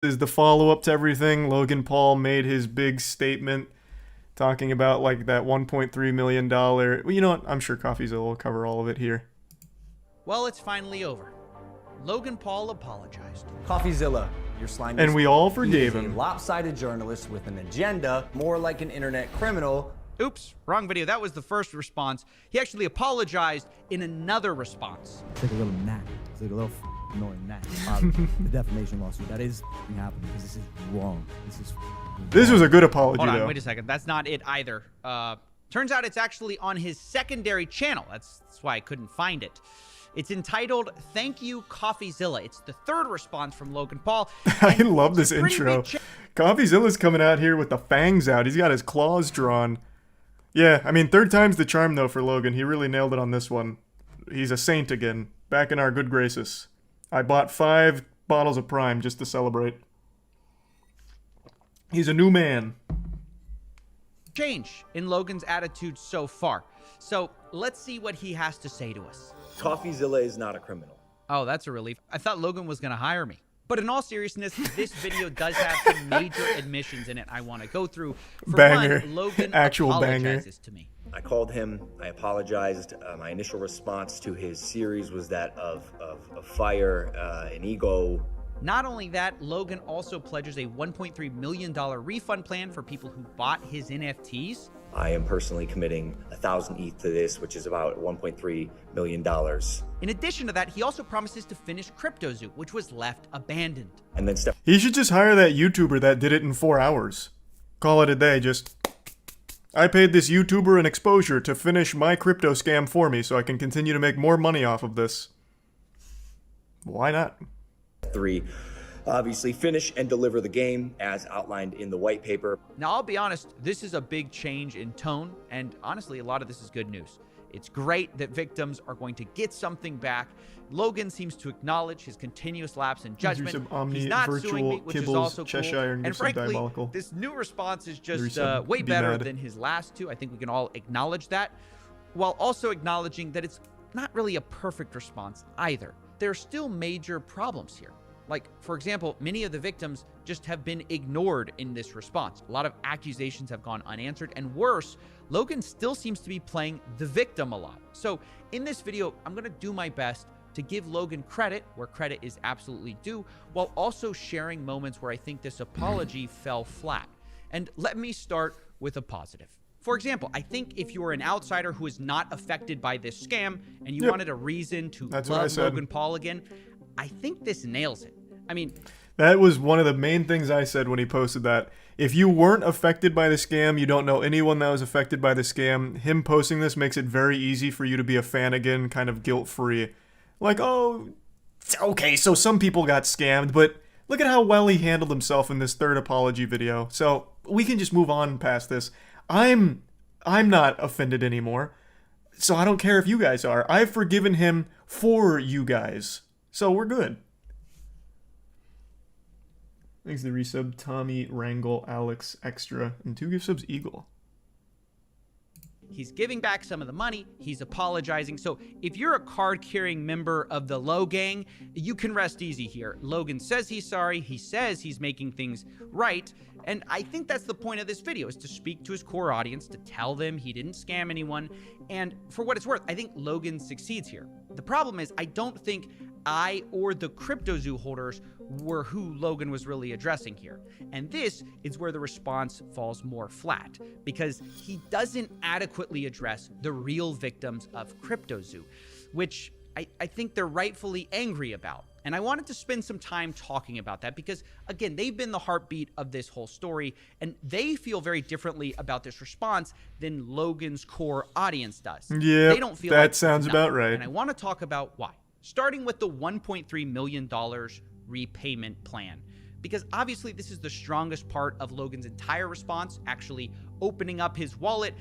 is the follow-up to everything. Logan Paul made his big statement talking about like that $1.3 million. Well, you know what? I'm sure coffeezilla will cover all of it here. Well, it's finally over. Logan Paul apologized. coffeezilla, you're slimy. And we all forgave He is him. a lopsided journalist with an agenda, more like an internet criminal. Oops, wrong video. That was the first response. He actually apologized in another response. It's like a little gnat. It's like a little annoying gnat. The defamation lawsuit. That is happening because this is wrong. This was a good apology, Hold on, though. wait a second. That's not it either. Turns out it's actually on his secondary channel. That's why I couldn't find it. It's entitled, Thank You, Coffeezilla. It's the third response from Logan Paul. I love this intro. Coffeezilla's coming out here with the fangs out. He's got his claws drawn. Yeah, I mean, third time's the charm, though, for Logan. He really nailed it on this one. He's a saint again. Back in our good graces. I bought 5 bottles of Prime just to celebrate. He's a new man. Change in Logan's attitude so far. So let's see what he has to say to us. coffeezilla is not a criminal. Oh, that's a relief. I thought Logan was going to hire me. But in all seriousness, this video does have some major admissions in it I want to go through. For Banger. one, Logan Actual apologizes banger. to me. I called him. I apologized. My initial response to his series was that of fire and ego. Not only that, Logan also pledges a $1.3 million refund plan for people who bought his NFTs. I am personally committing 1,000 ETH to this, which is about $1.3 million. In addition to that, he also promises to finish CryptoZoo, which was left abandoned. And then Steph He should just hire that YouTuber that did it in 4 hours. Call it a day, just... I paid this YouTuber an exposure to finish my crypto scam for me so I can continue to make more money off of this. Why not? 3 obviously finish and deliver the game as outlined in the white paper. Now, I'll be honest, this is a big change in tone, and honestly, a lot of this is good news. It's great that victims are going to get something back. Logan seems to acknowledge his continuous lapse in judgment. He's not suing me, which is also cool. And frankly, this new response is just way better than his last two. I think we can all acknowledge that, while also acknowledging that it's not really a perfect response either. There are still major problems here. Like, for example, many of the victims just have been ignored in this response. A lot of accusations have gone unanswered, and worse, Logan still seems to be playing the victim a lot. So in this video, I'm going to do my best to give Logan credit where credit is absolutely due, while also sharing moments where I think this apology fell flat. And let me start with a positive. For example, I think if you were an outsider who is not affected by this scam and you wanted a reason to love Logan Paul again, I think this nails it. I mean, that was one of the main things I said when he posted that. If you weren't affected by the scam, you don't know anyone that was affected by the scam, him posting this makes it very easy for you to be a fan again, kind of guilt-free. Like, oh, okay, so some people got scammed, but look at how well he handled himself in this third apology video. So we can just move on past this. I'm not offended anymore, so I don't care if you guys are. I've forgiven him for you guys, so we're good. Thanks to the resub, Tommy, Wrangle, Alex, Extra, and 2 gift subs, Eagle. He's giving back some of the money. He's apologizing. So if you're a card-carrying member of the Low Gang, you can rest easy here. Logan says he's sorry. He says he's making things right. And I think that's the point of this video, is to speak to his core audience, to tell them he didn't scam anyone. And for what it's worth, I think Logan succeeds here. The problem is, I don't think I or the CryptoZoo holders were who Logan was really addressing here. And this is where the response falls more flat, because he doesn't adequately address the real victims of CryptoZoo, which I think they're rightfully angry about. And I wanted to spend some time talking about that because, again, they've been the heartbeat of this whole story, and they feel very differently about this response than Logan's core audience does. Yeah, they don't feel that like sounds about right. And I want to talk about why. Starting with the $1.3 million repayment plan. Because obviously this is the strongest part of Logan's entire response, actually opening up his wallet.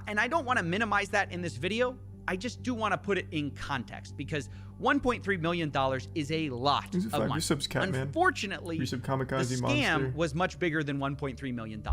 And I don't want to minimize that in this video. I just do want to put it in context, because $1.3 million is a lot of money. Unfortunately, the scam was much bigger than $1.3 million.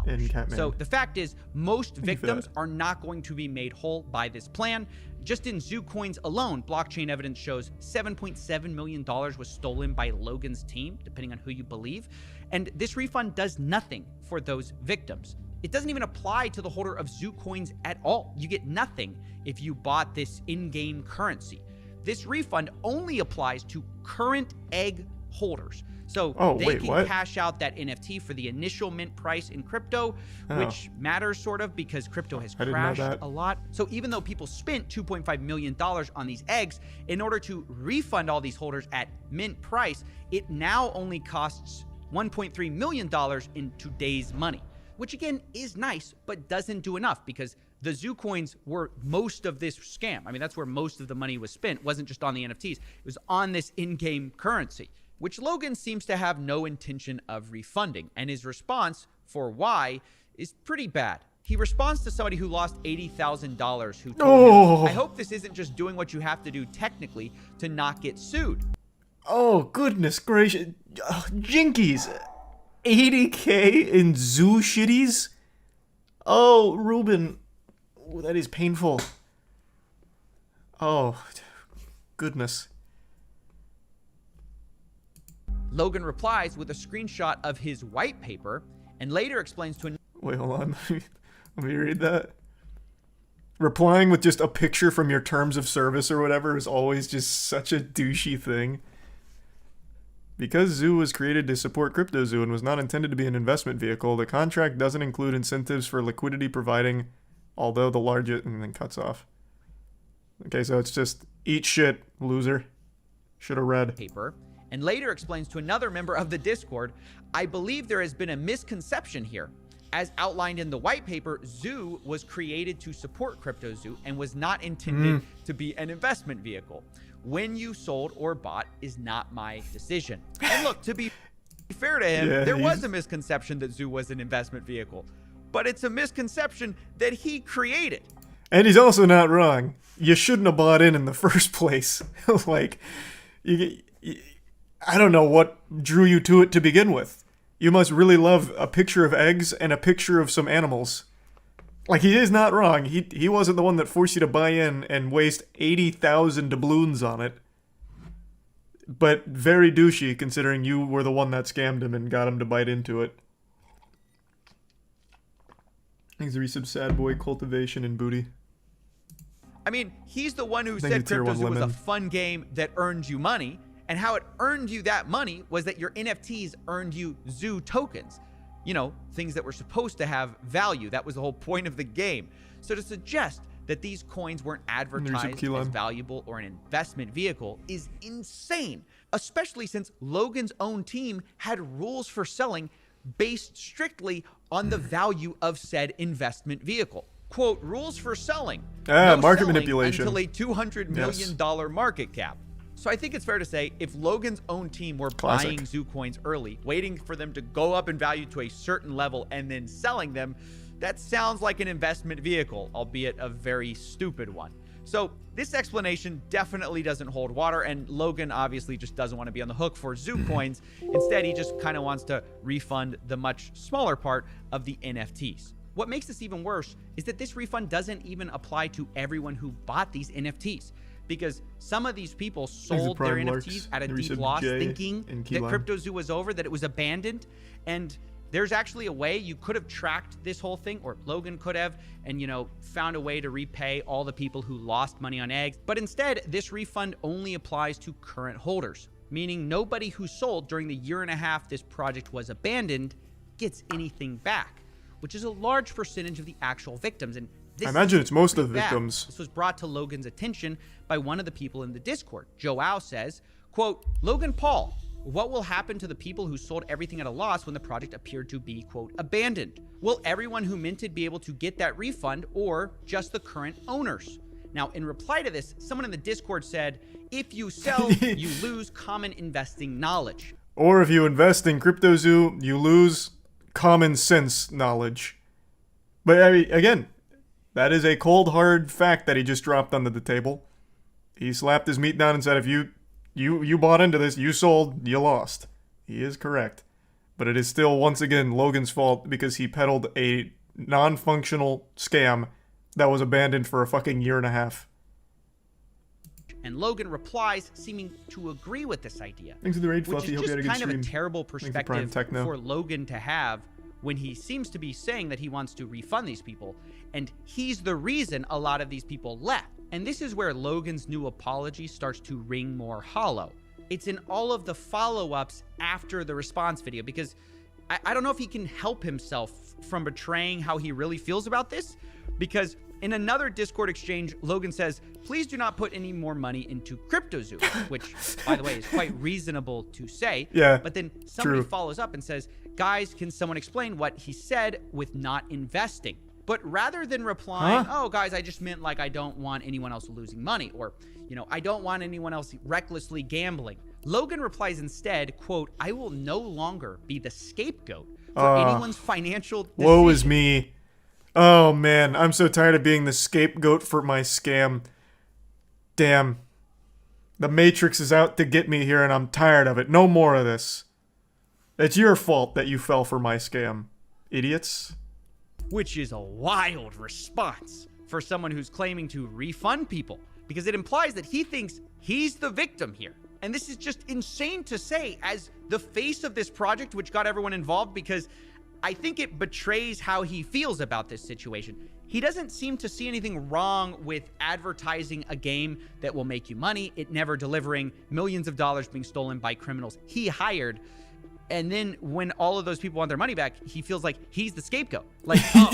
So the fact is, most victims are not going to be made whole by this plan. Just in Zoo Coins alone, blockchain evidence shows $7.7 million was stolen by Logan's team, depending on who you believe. And this refund does nothing for those victims. It doesn't even apply to the holder of zoo coins at all. You get nothing if you bought this in-game currency. This refund only applies to current egg holders. So they can cash out that NFT for the initial mint price in crypto, which matters sort of because crypto has crashed a lot. So even though people spent $2.5 million on these eggs, in order to refund all these holders at mint price, it now only costs $1.3 million in today's money, which again is nice, but doesn't do enough because the zoo coins were most of this scam. I mean, that's where most of the money was spent. It wasn't just on the NFTs. It was on this in-game currency, which Logan seems to have no intention of refunding. And his response for why is pretty bad. He responds to somebody who lost $80,000 who told him, I hope this isn't just doing what you have to do technically to not get sued. Oh, goodness gracious. Jinkies. 80K in zoo shitties? Oh, Ruben. Oh, that is painful. Oh, goodness. Logan replies with a screenshot of his white paper and later explains to an Wait, hold on. Let me read that. Replying with just a picture from your terms of service or whatever is always just such a douchey thing. Because Zoo was created to support CryptoZoo and was not intended to be an investment vehicle, the contract doesn't include incentives for liquidity providing, although the largest, and then cuts off. Okay, so it's just eat shit, loser. Should have read. Paper, and later explains to another member of the Discord, I believe there has been a misconception here. As outlined in the white paper, Zoo was created to support CryptoZoo and was not intended to be an investment vehicle. When you sold or bought is not my decision. And look, to be fair to him, there was a misconception that Zoo was an investment vehicle, but it's a misconception that he created. And he's also not wrong. You shouldn't have bought in the first place. Like, I don't know what drew you to it to begin with. You must really love a picture of eggs and a picture of some animals. Like, he is not wrong. He wasn't the one that forced you to buy in and waste 80,000 doubloons on it. But very douchey, considering you were the one that scammed him and got him to bite into it. Thanks to resub Sad Boy, Cultivation, and Booty. I mean, he's the one who said CryptoZoo was a fun game that earned you money, and how it earned you that money was that your NFTs earned you Zoo tokens. You know, things that were supposed to have value. That was the whole point of the game. So to suggest that these coins weren't advertised as valuable or an investment vehicle is insane, especially since Logan's own team had rules for selling based strictly on the value of said investment vehicle. Quote, rules for selling. No market selling manipulation. until a $200 million market cap. So I think it's fair to say if Logan's own team were buying Zoo coins early, waiting for them to go up in value to a certain level and then selling them, that sounds like an investment vehicle, albeit a very stupid one. So this explanation definitely doesn't hold water, and Logan obviously just doesn't want to be on the hook for Zoo coins. Instead, he just kind of wants to refund the much smaller part of the NFTs. What makes this even worse is that this refund doesn't even apply to everyone who bought these NFTs, because some of these people sold their NFTs at a deep loss thinking that CryptoZoo was over, that it was abandoned. And there's actually a way you could have tracked this whole thing, or Logan could have, and, you know, found a way to repay all the people who lost money on eggs. But instead, this refund only applies to current holders, meaning nobody who sold during the year and a half this project was abandoned gets anything back, which is a large percentage of the actual victims. And I imagine it's most of the victims. This was brought to Logan's attention by one of the people in the Discord. Joao says, quote, Logan Paul, what will happen to the people who sold everything at a loss when the project appeared to be, quote, abandoned? Will everyone who minted be able to get that refund, or just the current owners? Now, in reply to this, someone in the Discord said, if you sell, you lose common investing knowledge. Or if you invest in CryptoZoo, you lose common sense knowledge. But I mean, again, that is a cold, hard fact that he just dropped onto the table. He slapped his meat down and said, if you bought into this, you sold, you lost. He is correct. But it is still, once again, Logan's fault because he peddled a non-functional scam that was abandoned for a fucking year and a half. And Logan replies, seeming to agree with this idea. Thanks for the raid, which Fluffy. is Hope you had a just good kind of a stream. terrible Thanks for Prime perspective Techno. for Logan to have when he seems to be saying that he wants to refund these people. And he's the reason a lot of these people left. And this is where Logan's new apology starts to ring more hollow. It's in all of the follow-ups after the response video, because I don't know if he can help himself from betraying how he really feels about this, because in another Discord exchange, Logan says, please do not put any more money into CryptoZoo, which, by the way, is quite reasonable to say. Yeah, but then somebody true. follows up and says, guys, can someone explain what he said with not investing? But rather than replying, oh, guys, I just meant like I don't want anyone else losing money, or, you know, I don't want anyone else recklessly gambling, Logan replies instead, quote, I will no longer be the scapegoat for anyone's financial decision. Woe is me. Oh, man. I'm so tired of being the scapegoat for my scam. Damn. The Matrix is out to get me here, and I'm tired of it. No more of this. It's your fault that you fell for my scam. Idiots. Which is a wild response for someone who's claiming to refund people, because it implies that he thinks he's the victim here. And this is just insane to say as the face of this project, which got everyone involved, because I think it betrays how he feels about this situation. He doesn't seem to see anything wrong with advertising a game that will make you money, it never delivering, millions of dollars being stolen by criminals he hired. And then when all of those people want their money back, he feels like he's the scapegoat. Like, oh,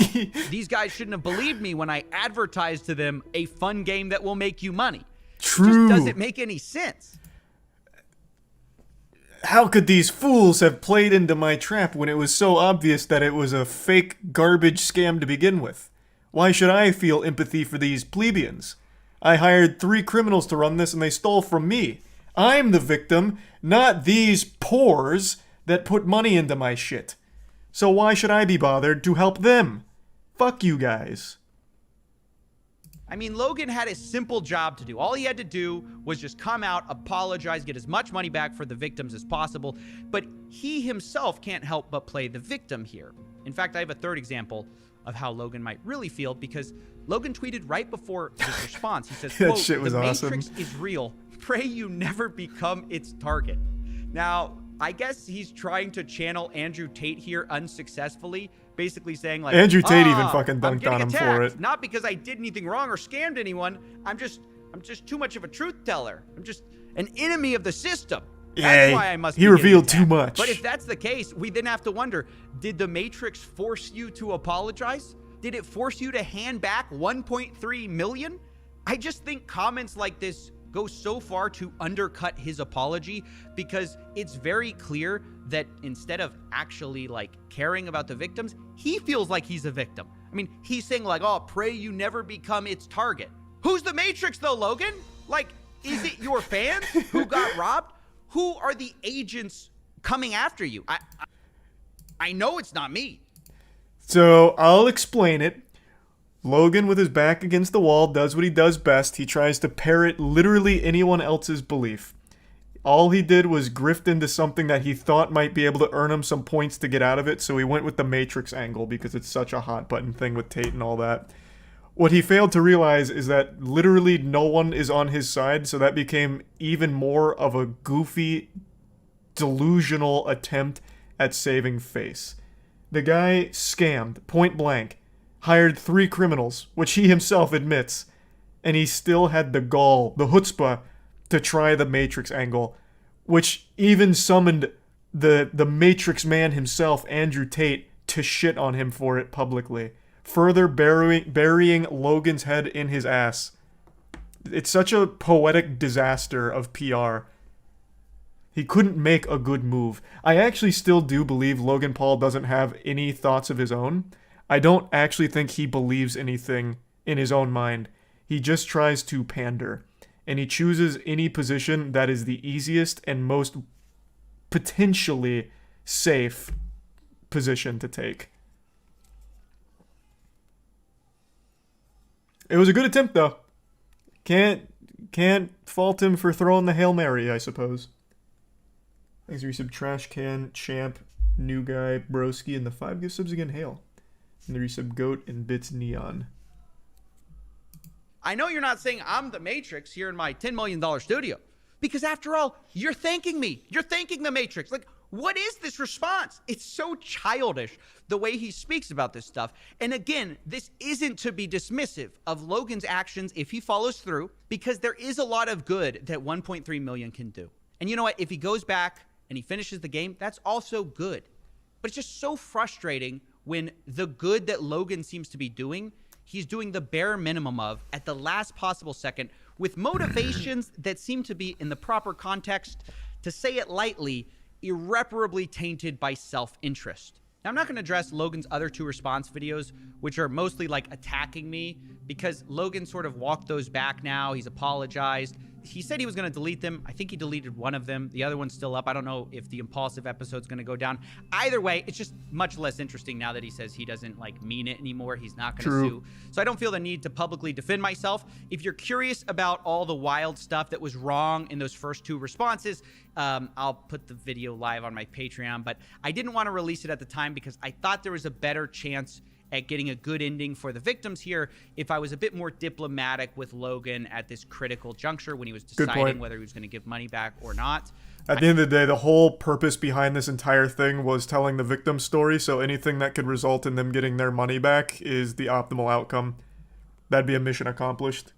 these guys shouldn't have believed me when I advertised to them a fun game that will make you money. True. It just doesn't make any sense. How could these fools have played into my trap when it was so obvious that it was a fake garbage scam to begin with? Why should I feel empathy for these plebeians? I hired 3 criminals to run this and they stole from me. I'm the victim, not these pores that put money into my shit. So why should I be bothered to help them? Fuck you guys. I mean, Logan had a simple job to do. All he had to do was just come out, apologize, get as much money back for the victims as possible. But he himself can't help but play the victim here. In fact, I have a third example of how Logan might really feel, because Logan tweeted right before his response. He says, That quote, shit was the awesome. Matrix is real. Pray you never become its target. Now, I guess he's trying to channel Andrew Tate here unsuccessfully, basically saying like, Andrew Tate even fucking I'm dunked on him getting for attacked, it. not because I did anything wrong or scammed anyone. I'm just too much of a truth teller. I'm just an enemy of the system. That's why I must. He revealed too much. But if that's the case, we then have to wonder: did the Matrix force you to apologize? Did it force you to hand back 1.3 million? I just think comments like this go so far to undercut his apology, because it's very clear that instead of actually like caring about the victims, he feels like he's a victim. I mean, he's saying like, oh, pray you never become its target. Who's the Matrix though, Logan? Like, is it your fans who got robbed? Who are the agents coming after you? I know it's not me. So I'll explain it. Logan, with his back against the wall, does what he does best. He tries to parrot literally anyone else's belief. All he did was grift into something that he thought might be able to earn him some points to get out of it, so he went with the Matrix angle because it's such a hot button thing with Tate and all that. What he failed to realize is that literally no one is on his side, so that became even more of a goofy, delusional attempt at saving face. The guy scammed, point blank, hired 3 criminals, which he himself admits, and he still had the gall, the chutzpah, to try the Matrix angle, which even summoned the Matrix man himself, Andrew Tate, to shit on him for it publicly, further burying Logan's head in his ass. It's such a poetic disaster of PR. He couldn't make a good move. I actually still do believe Logan Paul doesn't have any thoughts of his own. I don't actually think he believes anything in his own mind. He just tries to pander. And he chooses any position that is the easiest and most potentially safe position to take. It was a good attempt, though. Can't fault him for throwing the Hail Mary, I suppose. Thanks for your sub, Trash Can, Champ, New Guy, Broski, and the 5 gift subs again, Hail. And the resub Goat and Bits Neon. I know you're not saying I'm the Matrix here in my $10 million studio, because after all, you're thanking me. You're thanking the Matrix. Like, what is this response? It's so childish the way he speaks about this stuff. And again, this isn't to be dismissive of Logan's actions if he follows through, because there is a lot of good that 1.3 million can do. And you know what? If he goes back and he finishes the game, that's also good. But it's just so frustrating when the good that Logan seems to be doing, he's doing the bare minimum of at the last possible second with motivations that seem to be, in the proper context, to say it lightly, irreparably tainted by self-interest. Now, I'm not going to address Logan's other 2 response videos, which are mostly like attacking me, because Logan sort of walked those back now. He's apologized. He said he was going to delete them. I think he deleted one of them. The other one's still up. I don't know if the impulsive episode's going to go down. Either way, it's just much less interesting now that he says he doesn't like mean it anymore. He's not going to sue. So I don't feel the need to publicly defend myself. If you're curious about all the wild stuff that was wrong in those first 2 responses, I'll put the video live on my Patreon, but I didn't want to release it at the time because I thought there was a better chance at getting a good ending for the victims here if I was a bit more diplomatic with Logan at this critical juncture when he was deciding whether he was going to give money back or not. At the end of the day, the whole purpose behind this entire thing was telling the victim story, so anything that could result in them getting their money back is the optimal outcome. That'd be a mission accomplished.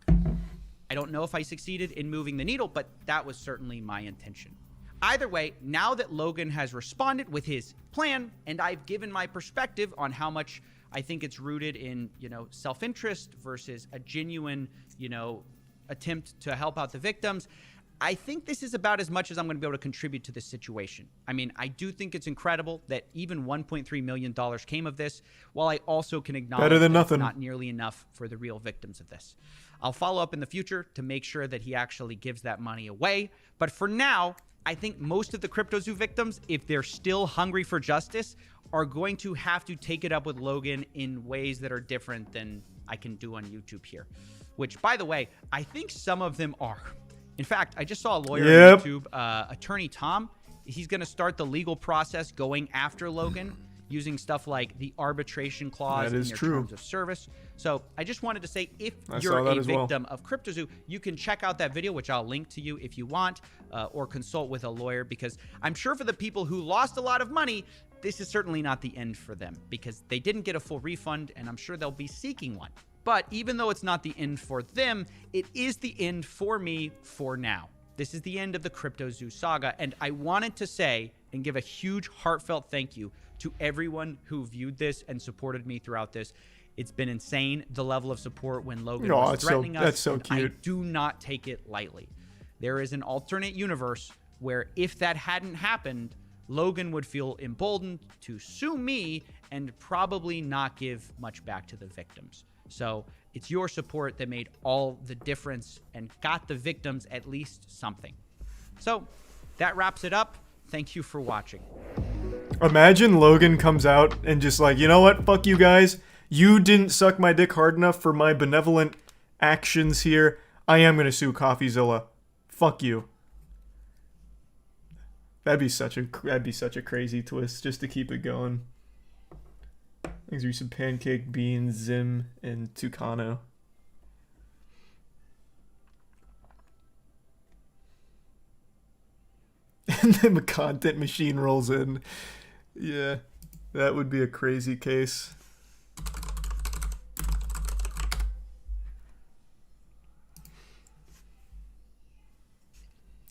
I don't know if I succeeded in moving the needle, but that was certainly my intention. Either way, now that Logan has responded with his plan, and I've given my perspective on how much I think it's rooted in, self-interest versus a genuine, attempt to help out the victims, I think this is about as much as I'm going to be able to contribute to this situation. I mean, I do think it's incredible that even $1.3 million came of this, while I also can acknowledge better than that nothing. It's not nearly enough for the real victims of this. I'll follow up in the future to make sure that he actually gives that money away. But for now, I think most of the CryptoZoo victims, if they're still hungry for justice, are going to have to take it up with Logan in ways that are different than I can do on YouTube here. Which, by the way, I think some of them are. In fact, I just saw a lawyer on YouTube, Attorney Tom. He's going to start the legal process going after Logan using stuff like the arbitration clause in their terms of service. So I just wanted to say, if you're a victim of CryptoZoo, you can check out that video, which I'll link to you if you want, or consult with a lawyer, because I'm sure for the people who lost a lot of money, this is certainly not the end for them, because they didn't get a full refund, and I'm sure they'll be seeking one. But even though it's not the end for them, it is the end for me for now. This is the end of the CryptoZoo saga, and I wanted to say and give a huge heartfelt thank you to everyone who viewed this and supported me throughout this. It's been insane, the level of support when Logan was threatening us. That's so cute. I do not take it lightly. There is an alternate universe where if that hadn't happened, Logan would feel emboldened to sue me and probably not give much back to the victims. So it's your support that made all the difference and got the victims at least something. So that wraps it up. Thank you for watching. Imagine Logan comes out and just like, you know what? Fuck you guys. You didn't suck my dick hard enough for my benevolent actions here. I am gonna sue CoffeeZilla. Fuck you. That'd be such a crazy twist just to keep it going. Thanks for some Pancake, Beans, Zim, and Tucano. And then the content machine rolls in. Yeah, that would be a crazy case.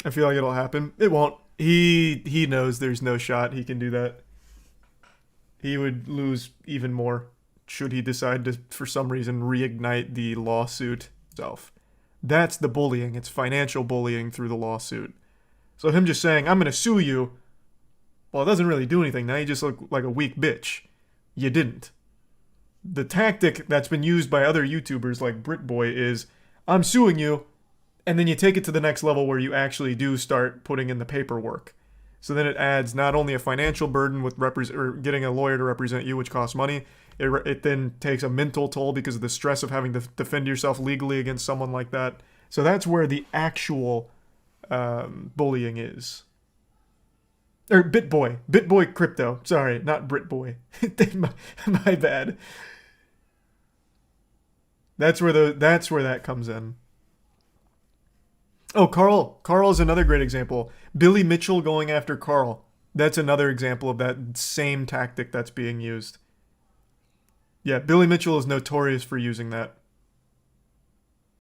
I feel like it'll happen. It won't. He knows there's no shot he can do that. He would lose even more should he decide to, for some reason, reignite the lawsuit itself. That's the bullying. It's financial bullying through the lawsuit. So him just saying, I'm going to sue you, well, it doesn't really do anything. Now you just look like a weak bitch. You didn't. The tactic that's been used by other YouTubers like BritBoy is, I'm suing you, and then you take it to the next level where you actually do start putting in the paperwork. So then it adds not only a financial burden with getting a lawyer to represent you, which costs money, it then takes a mental toll because of the stress of having to defend yourself legally against someone like that. So that's where the actual bullying is. Or BitBoy Crypto. Sorry, not BritBoy. my bad. That's where that comes in. Oh, Carl is another great example. Billy Mitchell going after Carl. That's another example of that same tactic that's being used. Yeah, Billy Mitchell is notorious for using that.